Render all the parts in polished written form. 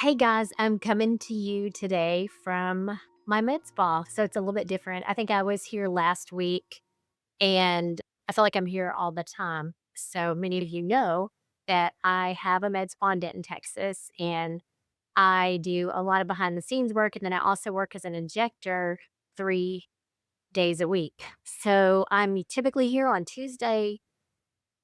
Hey guys, I'm coming to you today from my med spa. So it's a little bit different. I think I was here last week and I feel like I'm here all the time. So many of you know that I have a med spa in Denton, Texas, and I do a lot of behind the scenes work. And then I also work as an injector 3 days a week. So I'm typically here on Tuesday,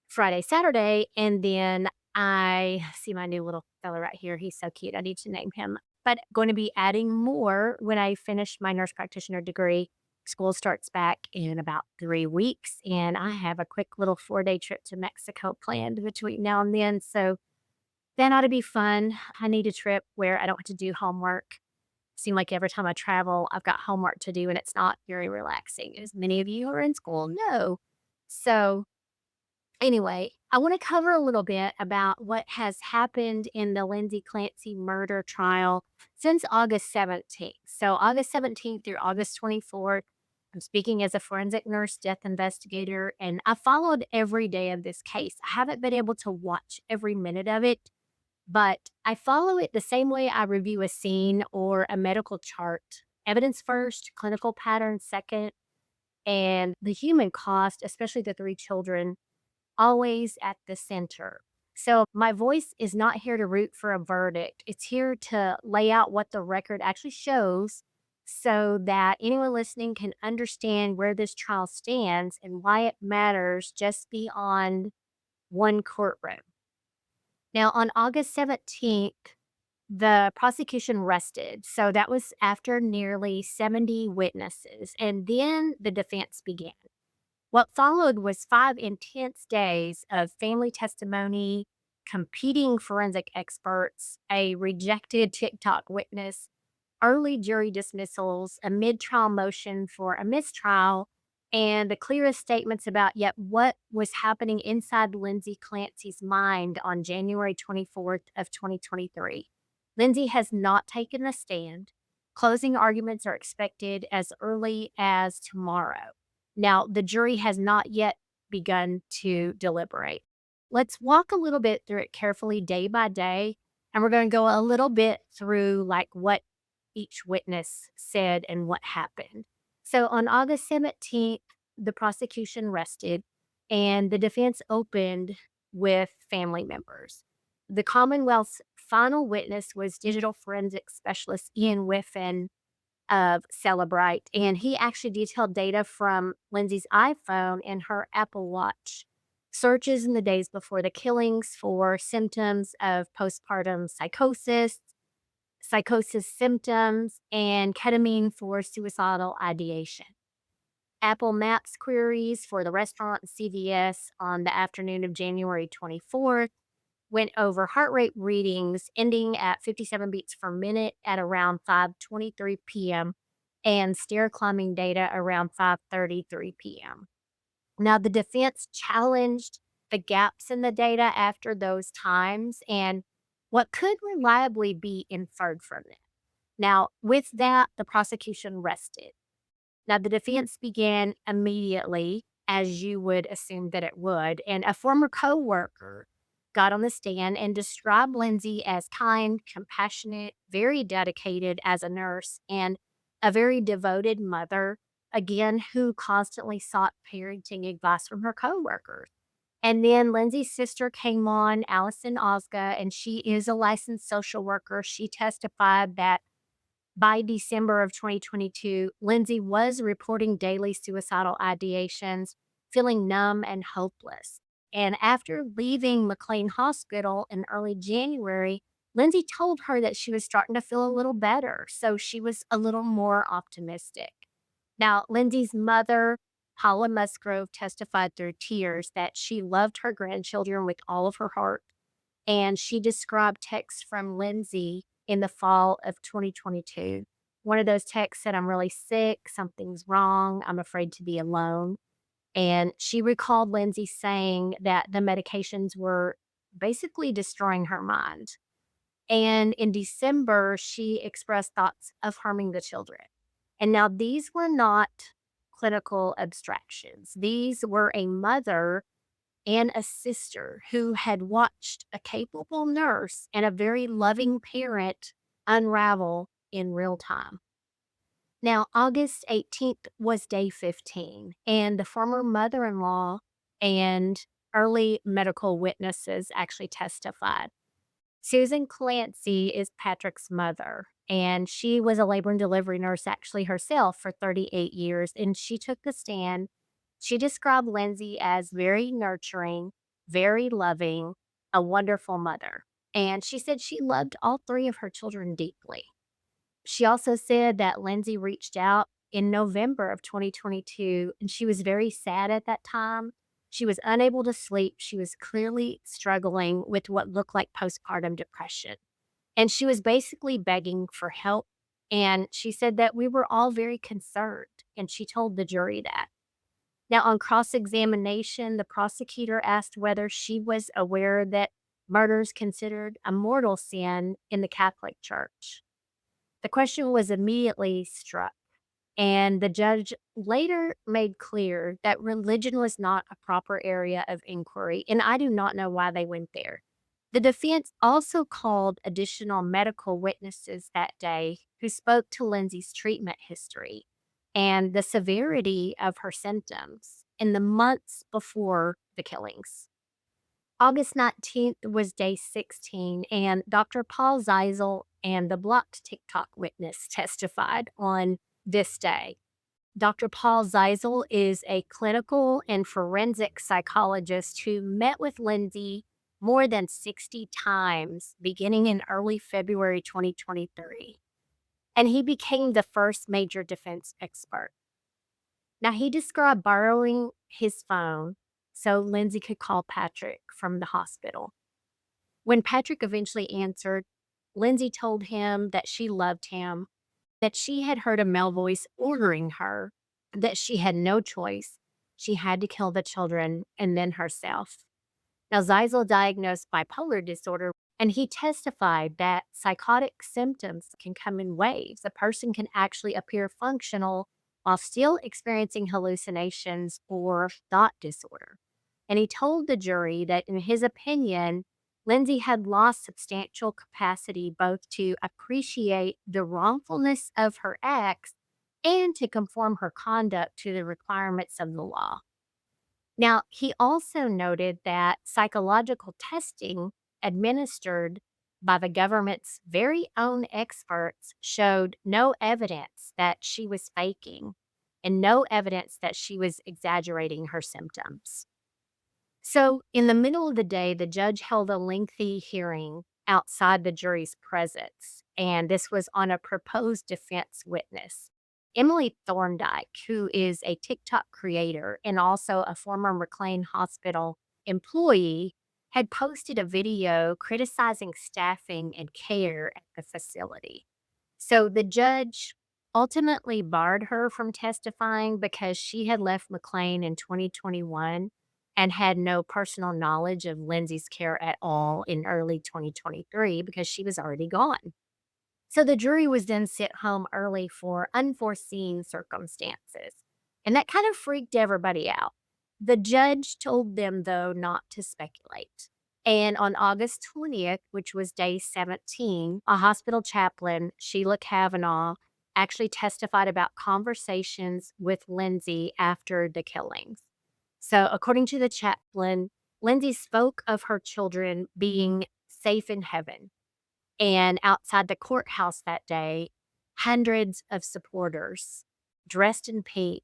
Friday, Saturday, and then I see my new little fella right here. He's so cute. I need to name him. But going to be adding more when I finish my nurse practitioner degree. School starts back in about 3 weeks, and I have a quick little 4-day trip to Mexico planned between now and then. So that ought to be fun. I need a trip where I don't have to do homework. Seem like every time I travel, I've got homework to do, and it's not very relaxing, as many of you who are in school know. So anyway, I want to cover a little bit about what has happened in the Lindsay Clancy murder trial since August 17th. So, August 17th through August 24th, I'm speaking as a forensic nurse death investigator, and I followed every day of this case. I haven't been able to watch every minute of it, but I follow it the same way I review a scene or a medical chart. Evidence first, clinical pattern second, and the human cost, especially the three children, always at the center. So my voice is not here to root for a verdict. It's here to lay out what the record actually shows so that anyone listening can understand where this trial stands and why it matters just beyond one courtroom. Now, on August 17th, the prosecution rested. So that was after nearly 70 witnesses. And then the defense began. What followed was 5 intense days of family testimony, competing forensic experts, a rejected TikTok witness, early jury dismissals, a mid trial motion for a mistrial, and the clearest statements about yet what was happening inside Lindsay Clancy's mind on January 24th of 2023. Lindsay has not taken a stand. Closing arguments are expected as early as tomorrow. Now, the jury has not yet begun to deliberate. Let's walk a little bit through it carefully day by day, and we're going to go a little bit through like what each witness said and what happened. So on August 17th, the prosecution rested and the defense opened with family members. The Commonwealth's final witness was digital forensic specialist Ian Whiffen of Celebrite, and he actually detailed data from Lindsay's iPhone and her Apple Watch searches in the days before the killings for symptoms of postpartum psychosis, psychosis symptoms, and ketamine for suicidal ideation. Apple Maps queries for the restaurant and CVS on the afternoon of January 24th went over heart rate readings ending at 57 beats per minute at around 5:23 p.m. and stair climbing data around 5:33 p.m. Now, the defense challenged the gaps in the data after those times and what could reliably be inferred from them. Now, with that, the prosecution rested. Now, the defense began immediately, as you would assume that it would, and a former coworker got on the stand and described Lindsay as kind, compassionate, very dedicated as a nurse, and a very devoted mother, again, who constantly sought parenting advice from her coworkers. And then Lindsay's sister came on, Allison Osga, and she is a licensed social worker. She testified that by December of 2022, Lindsay was reporting daily suicidal ideations, feeling numb and hopeless. And after leaving McLean Hospital in early January, Lindsay told her that she was starting to feel a little better. So she was a little more optimistic. Now, Lindsay's mother, Paula Musgrove, testified through tears that she loved her grandchildren with all of her heart, and she described texts from Lindsay in the fall of 2022. One of those texts said, "I'm really sick, something's wrong, I'm afraid to be alone." And she recalled Lindsay saying that the medications were basically destroying her mind. And in December, she expressed thoughts of harming the children. And now these were not clinical abstractions. These were a mother and a sister who had watched a capable nurse and a very loving parent unravel in real time. Now, August 18th was day 15, and the former mother in law and early medical witnesses actually testified. Susan Clancy is Patrick's mother, and she was a labor and delivery nurse actually herself for 38 years. And she took the stand. She described Lindsay as very nurturing, very loving, a wonderful mother. And she said she loved all three of her children deeply. She also said that Lindsay reached out in November of 2022, and she was very sad at that time. She was unable to sleep. She was clearly struggling with what looked like postpartum depression. And she was basically begging for help. And she said that we were all very concerned. And she told the jury that. Now, on cross examination, the prosecutor asked whether she was aware that murder is considered a mortal sin in the Catholic Church. The question was immediately struck, and the judge later made clear that religion was not a proper area of inquiry, and I do not know why they went there. The defense also called additional medical witnesses that day who spoke to Lindsay's treatment history and the severity of her symptoms in the months before the killings. August 19th was day 16, and Dr. Paul Zeisel and the blocked TikTok witness testified on this day. Dr. Paul Zeisel is a clinical and forensic psychologist who met with Lindsay more than 60 times beginning in early February 2023, and he became the first major defense expert. Now, he described borrowing his phone so Lindsay could call Patrick from the hospital. When Patrick eventually answered, Lindsay told him that she loved him, that she had heard a male voice ordering her, that she had no choice. She had to kill the children and then herself. Now, Zeisel diagnosed bipolar disorder, and he testified that psychotic symptoms can come in waves. A person can actually appear functional while still experiencing hallucinations or thought disorder. And he told the jury that, in his opinion, Lindsay had lost substantial capacity both to appreciate the wrongfulness of her acts and to conform her conduct to the requirements of the law. Now, he also noted that psychological testing administered by the government's very own experts showed no evidence that she was faking and no evidence that she was exaggerating her symptoms. So, in the middle of the day, the judge held a lengthy hearing outside the jury's presence, and this was on a proposed defense witness. Emily Thorndike, who is a TikTok creator and also a former McLean Hospital employee, had posted a video criticizing staffing and care at the facility. So the judge ultimately barred her from testifying because she had left McLean in 2021 and had no personal knowledge of Lindsay's care at all in early 2023 because she was already gone. So the jury was then sent home early for unforeseen circumstances. And that kind of freaked everybody out. The judge told them, though, not to speculate. And on August 20th, which was day 17, a hospital chaplain, Sheila Kavanaugh, actually testified about conversations with Lindsay after the killings. So, according to the chaplain, Lindsay spoke of her children being safe in heaven. And outside the courthouse that day, hundreds of supporters dressed in pink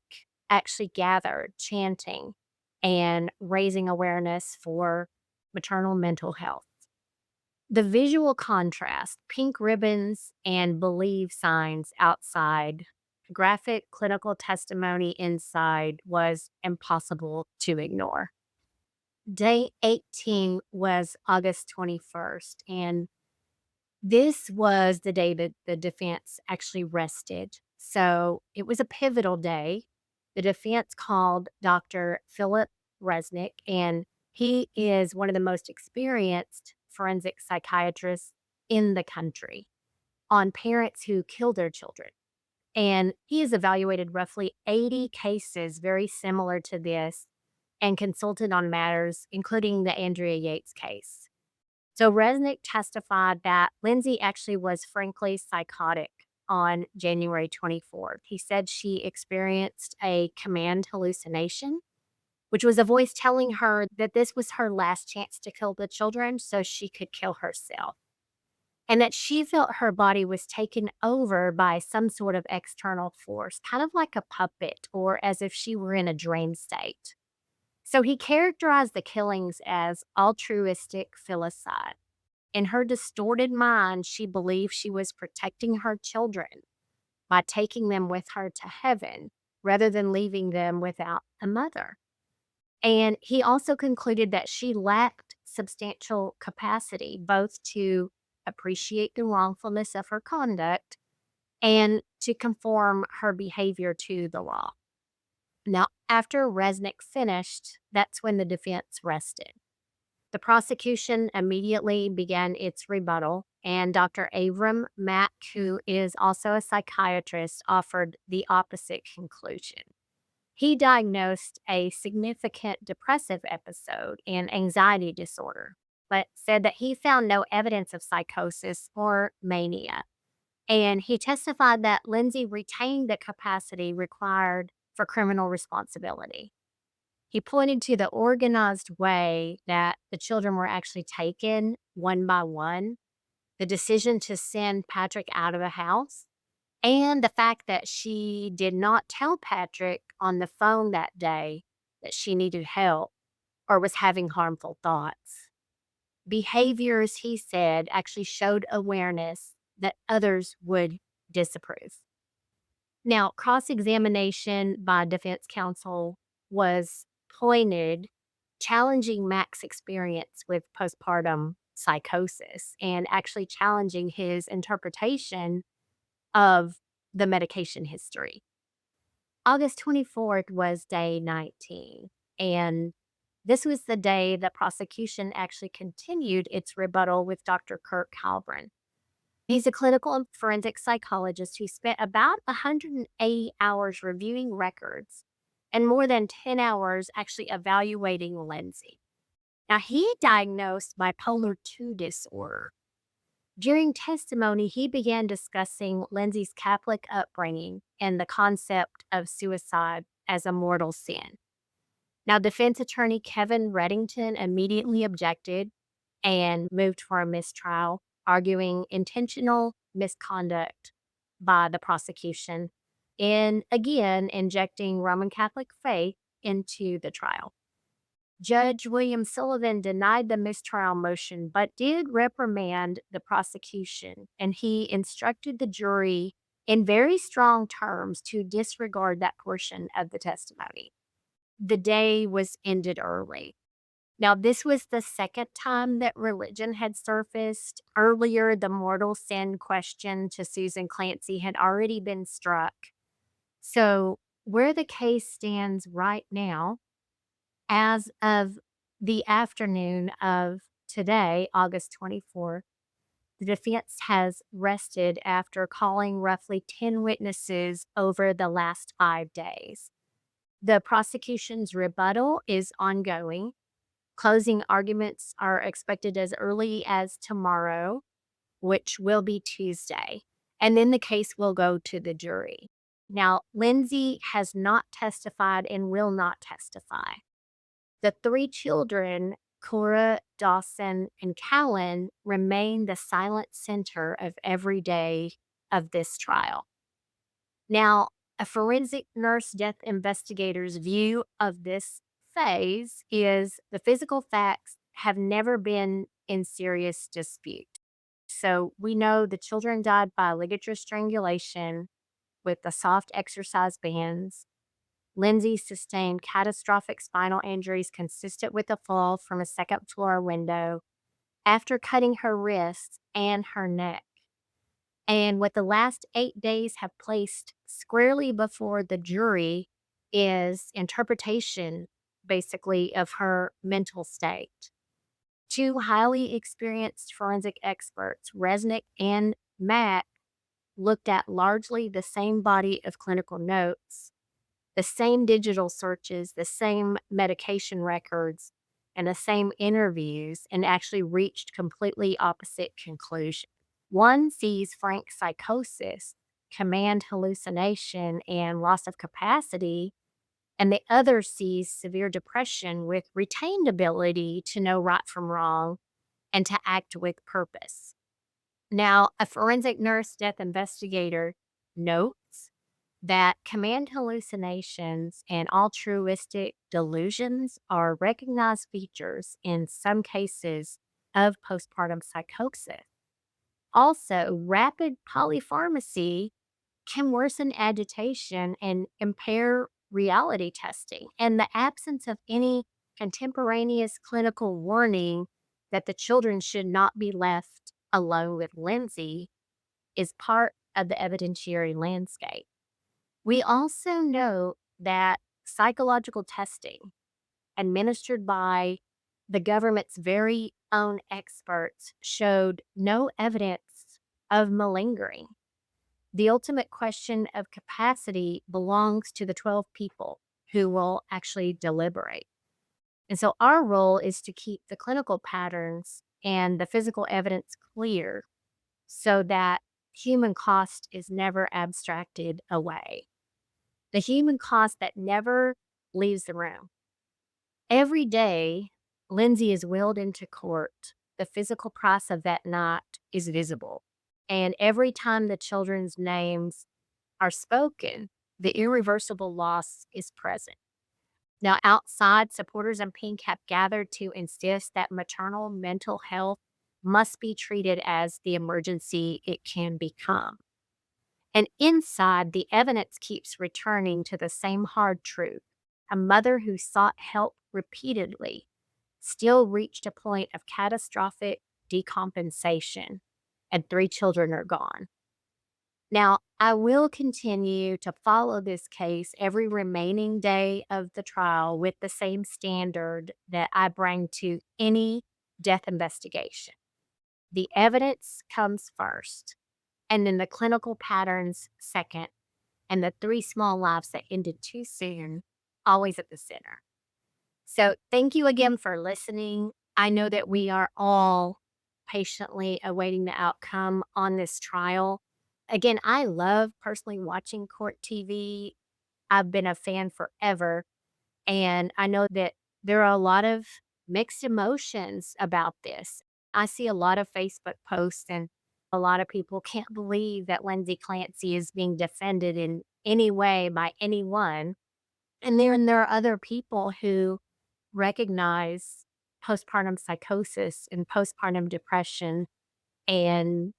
actually gathered, chanting and raising awareness for maternal mental health. The visual contrast, pink ribbons and believe signs outside, graphic clinical testimony inside, was impossible to ignore. Day 18 was August 21st, and this was the day that the defense actually rested. So it was a pivotal day. The defense called Dr. Philip Resnick, and he is one of the most experienced forensic psychiatrists in the country on parents who kill their children. And he has evaluated roughly 80 cases very similar to this and consulted on matters, including the Andrea Yates case. So Resnick testified that Lindsay actually was frankly psychotic on January 24th. He said she experienced a command hallucination, which was a voice telling her that this was her last chance to kill the children so she could kill herself, and that she felt her body was taken over by some sort of external force, kind of like a puppet or as if she were in a dream state. So he characterized the killings as altruistic filicide. In her distorted mind, she believed she was protecting her children by taking them with her to heaven rather than leaving them without a mother. And he also concluded that she lacked substantial capacity both to appreciate the wrongfulness of her conduct and to conform her behavior to the law. Now, after Resnick finished, that's when the defense rested. The prosecution immediately began its rebuttal, and Dr. Avram Mack, who is also a psychiatrist, offered the opposite conclusion. He diagnosed a significant depressive episode and anxiety disorder, but said that he found no evidence of psychosis or mania. And he testified that Lindsay retained the capacity required for criminal responsibility. He pointed to the organized way that the children were actually taken one by one, the decision to send Patrick out of the house, and the fact that she did not tell Patrick on the phone that day that she needed help or was having harmful thoughts. Behaviors, he said, actually showed awareness that others would disapprove. Now, cross examination by defense counsel was pointed, challenging Mac's experience with postpartum psychosis and actually challenging his interpretation of the medication history. August 24th was day 19, and this was the day the prosecution actually continued its rebuttal with Dr. Kirk Halbrin. He's a clinical and forensic psychologist who spent about 180 hours reviewing records and more than 10 hours actually evaluating Lindsay. Now, he diagnosed bipolar 2 disorder. During testimony, he began discussing Lindsay's Catholic upbringing and the concept of suicide as a mortal sin. Now, defense attorney Kevin Reddington immediately objected and moved for a mistrial, arguing intentional misconduct by the prosecution and again injecting Roman Catholic faith into the trial. Judge William Sullivan denied the mistrial motion, but did reprimand the prosecution, and he instructed the jury in very strong terms to disregard that portion of the testimony. The day was ended early. Now, this was the second time that religion had surfaced. Earlier, the mortal sin question to Susan Clancy had already been struck. So, where the case stands right now, as of the afternoon of today, August 24th, the defense has rested after calling roughly 10 witnesses over the last 5 days. The prosecution's rebuttal is ongoing. Closing arguments are expected as early as tomorrow, which will be Tuesday, and then the case will go to the jury. Now, Lindsay has not testified and will not testify. The three children, Cora, Dawson, and Callan, remain the silent center of every day of this trial. Now, a forensic nurse death investigator's view of this phase is the physical facts have never been in serious dispute. So we know the children died by ligature strangulation with the soft exercise bands. Lindsay sustained catastrophic spinal injuries consistent with a fall from a second floor window after cutting her wrists and her neck. And what the last 8 days have placed squarely before the jury is interpretation, basically, of her mental state. Two highly experienced forensic experts, Resnick and Mack, looked at largely the same body of clinical notes the same digital searches, the same medication records, and the same interviews, and actually reached completely opposite conclusions. One sees frank psychosis, command hallucination, and loss of capacity, and the other sees severe depression with retained ability to know right from wrong and to act with purpose. Now, a forensic nurse death investigator notes that command hallucinations and altruistic delusions are recognized features in some cases of postpartum psychosis. Also, rapid polypharmacy can worsen agitation and impair reality testing. And the absence of any contemporaneous clinical warning that the children should not be left alone with Lindsay is part of the evidentiary landscape. We also know that psychological testing administered by the government's very own experts showed no evidence of malingering. The ultimate question of capacity belongs to the 12 people who will actually deliberate. And so our role is to keep the clinical patterns and the physical evidence clear so that human cost is never abstracted away. The human cost that never leaves the room. Every day, Lindsay is wheeled into court. The physical price of that night is visible. And every time the children's names are spoken, the irreversible loss is present. Now, outside, supporters in pink have gathered to insist that maternal mental health must be treated as the emergency it can become. And inside, the evidence keeps returning to the same hard truth. A mother who sought help repeatedly still reached a point of catastrophic decompensation, and 3 children are gone. Now, I will continue to follow this case every remaining day of the trial with the same standard that I bring to any death investigation. The evidence comes first, and then the clinical patterns second, and the 3 small lives that ended too soon always at the center. So, thank you again for listening. I know that we are all patiently awaiting the outcome on this trial. Again, I love personally watching court TV. I've been a fan forever. And I know that there are a lot of mixed emotions about this. I see a lot of Facebook posts, and a lot of people can't believe that Lindsay Clancy is being defended in any way by anyone. And then there are other people who recognize postpartum psychosis and postpartum depression and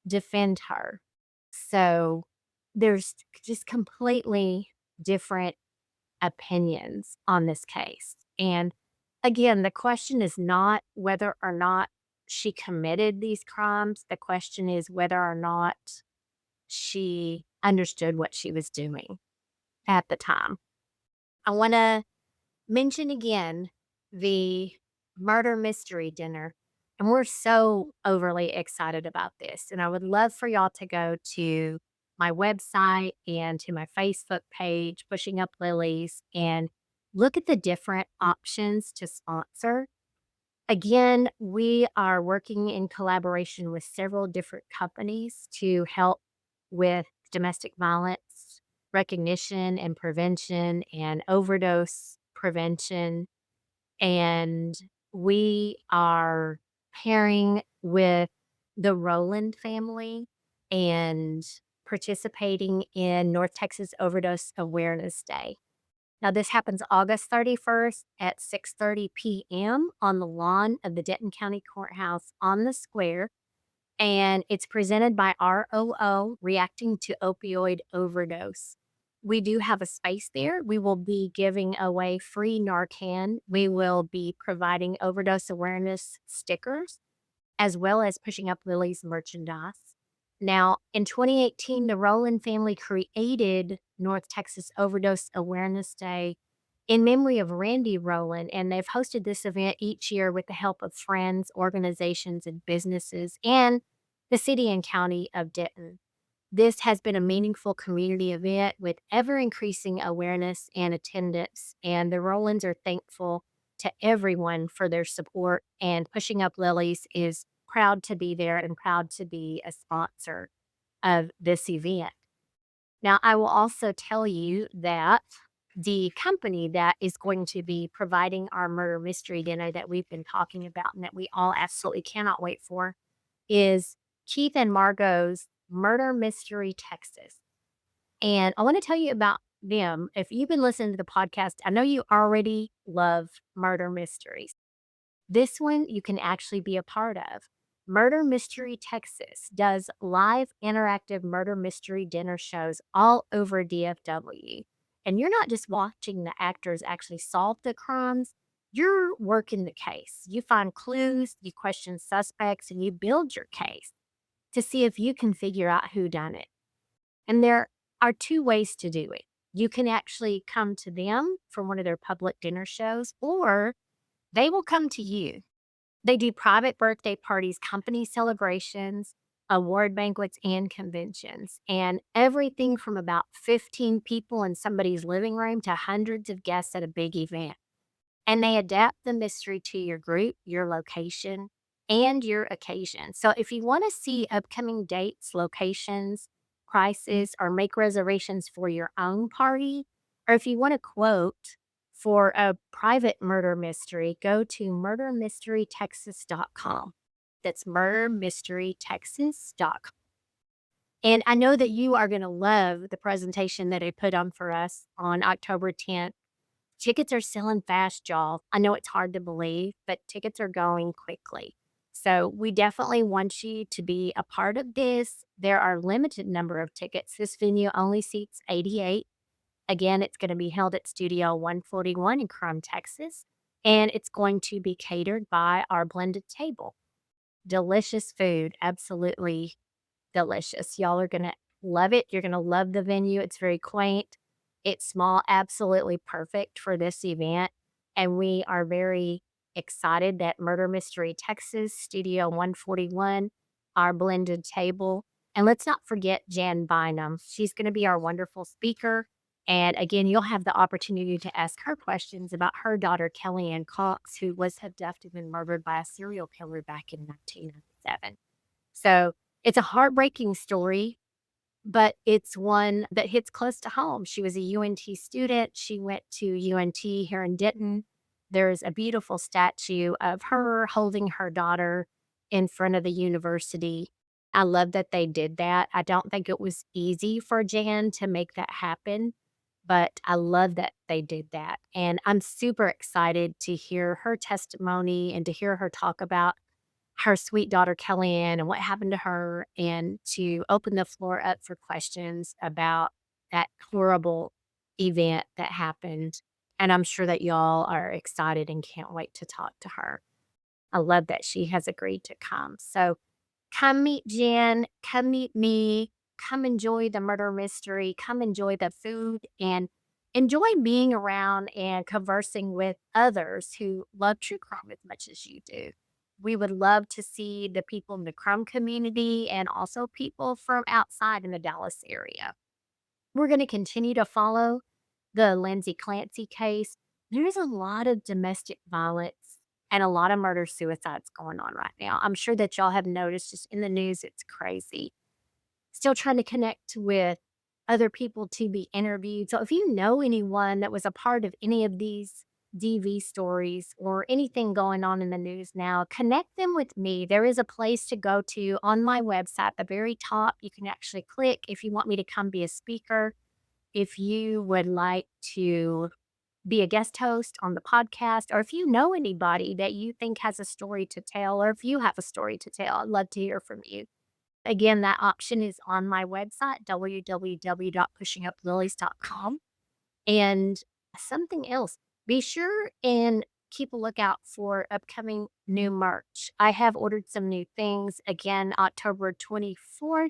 defend her. So there's just completely different opinions on this case. And again, the question is not whether or not she committed these crimes. The question is whether or not she understood what she was doing at the time. I want to mention again the murder mystery dinner. And we're so overly excited about this. And I would love for y'all to go to my website and to my Facebook page, Pushing Up Lilies, and look at the different options to sponsor. Again, we are working in collaboration with several different companies to help with domestic violence recognition and prevention and overdose prevention. And we are pairing with the Rowland family and participating in North Texas Overdose Awareness Day. Now, this happens August 31st at 6:30 p.m. on the lawn of the Denton County Courthouse on the square. And it's presented by ROO, Reacting to Opioid Overdose. We do have a space there. We will be giving away free Narcan. We will be providing overdose awareness stickers, as well as Pushing Up Lilies merchandise. Now, in 2018, the Rowland family created North Texas Overdose Awareness Day in memory of Randy Rowland, and they've hosted this event each year with the help of friends, organizations, and businesses, and the city and county of Denton. This has been a meaningful community event with ever increasing awareness and attendance, and the Rollins are thankful to everyone for their support. And Pushing Up Lilies is proud to be there and proud to be a sponsor of this event. Now, I will also tell you that the company that is going to be providing our murder mystery dinner that we've been talking about and that we all absolutely cannot wait for is Keith and Margot's Murder Mystery Texas. And I want to tell you about them. If you've been listening to the podcast, I know you already love murder mysteries. This one you can actually be a part of. Murder Mystery Texas does live interactive murder mystery dinner shows all over DFW. And you're not just watching the actors actually solve the crimes, you're working the case. You find clues, you question suspects, and you build your case to see if you can figure out who done it. And there are two ways to do it. You can actually come to them for one of their public dinner shows, or they will come to you. They do private birthday parties, company celebrations, award banquets, and conventions, and everything from about 15 people in somebody's living room to hundreds of guests at a big event. And they adapt the mystery to your group, your location, and your occasion. So if you want to see upcoming dates, locations, prices, or make reservations for your own party, or if you want a quote for a private murder mystery, go to murdermysterytexas.com. That's murdermysterytexas.com. And I know that you are going to love the presentation that I put on for us on October 10th. Tickets are selling fast, y'all. I know it's hard to believe, but tickets are going quickly. So we definitely want you to be a part of this. There are limited number of tickets. This venue only seats 88. Again, it's going to be held at Studio 141 in Crum, Texas, and it's going to be catered by our blended table. Delicious food, absolutely delicious. Y'all are gonna love it. You're gonna love the venue. It's very quaint. It's small, absolutely perfect for this event. And we are very excited that Murder Mystery Texas, Studio 141, our blended table. And let's not forget Jan Bynum. She's going to be our wonderful speaker. And again, you'll have the opportunity to ask her questions about her daughter, Kellyanne Cox, who was abducted and murdered by a serial killer back in 1997. So it's a heartbreaking story, but it's one that hits close to home. She was a UNT student. She went to UNT here in Denton. There's a beautiful statue of her holding her daughter in front of the university. I love that they did that. I don't think it was easy for Jan to make that happen, but I love that they did that. And I'm super excited to hear her testimony and to hear her talk about her sweet daughter, Kellyanne, and what happened to her, and to open the floor up for questions about that horrible event that happened. And I'm sure that y'all are excited and can't wait to talk to her. I love that she has agreed to come. So come meet Jen, come meet me, come enjoy the murder mystery, come enjoy the food, and enjoy being around and conversing with others who love true crime as much as you do. We would love to see the people in the crime community and also people from outside in the Dallas area. We're going to continue to follow the Lindsay Clancy case. There's a lot of domestic violence and a lot of murder suicides going on right now. I'm sure that y'all have noticed just in the news, it's crazy. Still trying to connect with other people to be interviewed. So if you know anyone that was a part of any of these DV stories or anything going on in the news now, connect them with me. There is a place to go to on my website, the very top. You can actually click if you want me to come be a speaker. If you would like to be a guest host on the podcast, or if you know anybody that you think has a story to tell, or if you have a story to tell, I'd love to hear from you. Again, that option is on my website, www.pushinguplilies.com. And something else, be sure and keep a lookout for upcoming new merch. I have ordered some new things. Again, October 24th,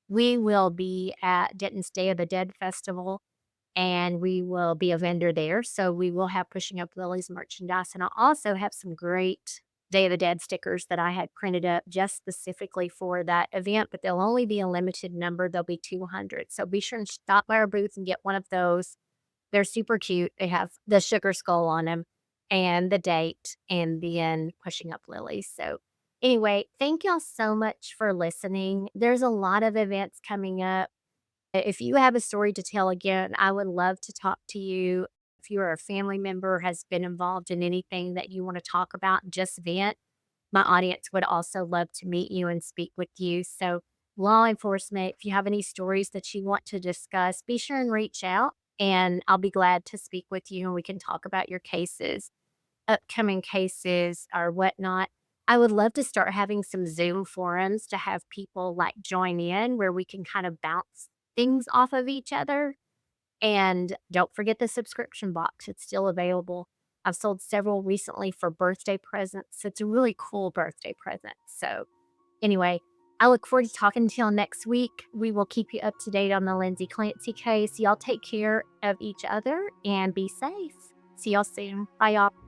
we will be at Denton's Day of the Dead Festival, and we will be a vendor there. So we will have Pushing Up Lilies merchandise. And I also have some great Day of the Dead stickers that I had printed up just specifically for that event, but they'll only be a limited number. There'll be 200. So be sure and stop by our booth and get one of those. They're super cute. They have the sugar skull on them and the date and then Pushing Up Lilies. So anyway, thank y'all so much for listening. There's a lot of events coming up. If you have a story to tell again, I would love to talk to you. If you're a family member, has been involved in anything that you want to talk about, just vent. My audience would also love to meet you and speak with you. So, law enforcement, if you have any stories that you want to discuss, be sure and reach out and I'll be glad to speak with you and we can talk about your cases, upcoming cases, or whatnot. I would love to start having some Zoom forums to have people like join in where we can kind of bounce things off of each other. And don't forget the subscription box, it's still available. I've sold several recently for birthday presents. It's a really cool birthday present. So, anyway, I look forward to talking to y'all next week. We will keep you up to date on the Lindsay Clancy case. Y'all take care of each other and be safe. See y'all soon. Bye, y'all.